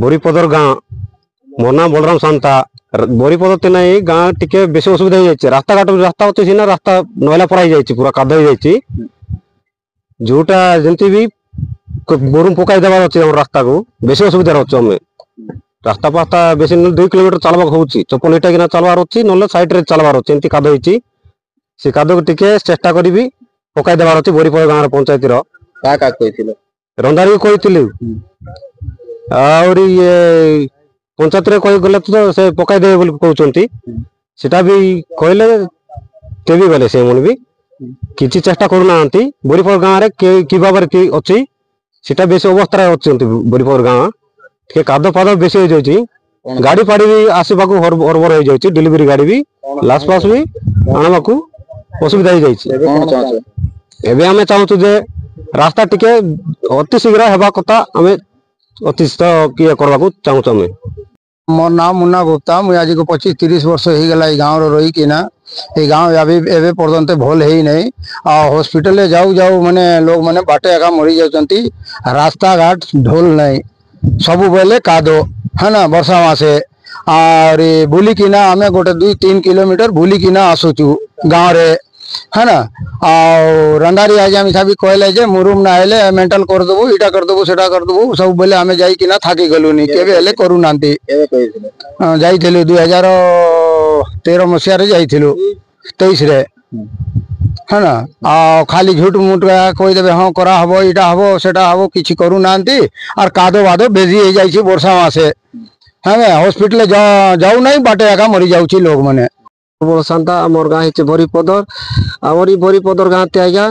बोरीपदर गाँ मोर नाम बलराम सांता बोरीपद तीन गाँ टिके बेस असुविधा हो जाए रास्ता घाट रास्ता अच्छे सीना रास्ता नईला पड़ा जाए पूरा काद हो जाए जोटा जमी भी बोरूम पकई देवार अच्छे रास्ता को बेस असुविधा अच्छे आम रास्ता पास्ता बेस 2 किलोमीटर चलवा हो चप्पल इटा कि चलवार अच्छी ना सैड रे चलवार अच्छे एमती काद से काद को टिके चेष्टा करी पकई देवार अच्छे बोरीपद गाँव पंचायत रंधारी कही ये पंचायत रे कही गले तो से पकई देवे बोली कहते सेटा भी कहले ते भी गले से मन भी किसी चेष्टा करूना बोरीपद गाँव में कि भाव अच्छी सीटा बेस अवस्था अच्छे बोरीपद गाँव टे काद पाद बेस हो जाए गाड़ी फाड़ी भी आसवा हरबर हो जाए डिलीवरी गाड़ी भी लाश पास भी आणवा असुविधा हो जाए आम चाहूँ जे रास्ता टिके अति शीघ्र हेबा कथा आम अति किए करबा चाहूँ आम मोर नाम मुन्ना गुप्ता मुझे आज को 25-30 वर्ष हो गला गाँव रही कि गाँव एवं पर्यंत भल है नहीं हॉस्पिटल जाऊ जाऊ माने लोग मैंने बाटे एका मरी जाती रास्ता घाट ढोल नहीं सब बेले कादो है ना वर्षा मासे और बुलिकिना आम गोटे 2-3 किलोमीटर बुलिकिना आसुचु गाँव रे है ना रंधारी आज्ञा मिसा भी कहले जे मुरुम ना आइले मेंटल करदेबू इटा करदेबू सेटा करदेबू सब बेले आम जाइकिना थाकी गलुनी केबे हेले करूना जाइथिलु 2013 मसीह रे जाइथिलु 23 रे है ना खाली झूठ मूठ कहीदेवे हाँ करा हबो इटा हबो सेटा हबो किछि करूना और कादो वादो बेजी हो जाइछि वर्षा मासे है हॉस्पिटल जाऊ नहीं बाटे एका मरी जाउछि लोग माने बड़ शांता आमर गाँ है बोरीपदर आमर बोरीपदर गाँ ते आज्ञा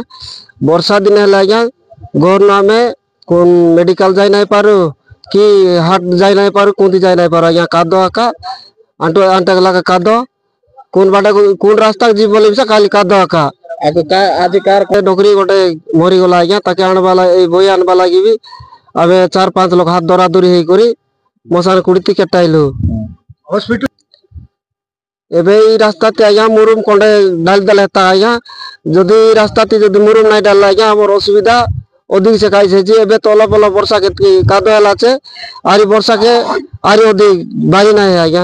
वर्षा दिन है आज्ञा घर ना में कौन मेडिकल जाई नहीं पारू कि हाट जाई नहीं पारू कौन जाई नहीं पारू आज्ञा काद आका आंटो आंटा लगा काद कौन बाटा कौन रास्ता जीव बोले भी खाली काद आका आज कार डोकरी गोटे मरी गला आज्ञा ताके आणवाला ए बोई आणवा लगी भी आमे 4-5 लोग हाथ दरा दरी हे करी मसान कुड़ती केटाइलु हॉस्पिटल एबे रास्ता ते आज्ञा मुरुम कंडे डाल दल हेता आज्ञा जदि रास्ता ते जदि मुरुम नहीं डाल आज्ञा हमर असुविधा अधिक से काई से एबे तो अलप अलप वर्षा के कादो हला छे आरी वर्षा के आरी अधिक बारी नहीं आज्ञा।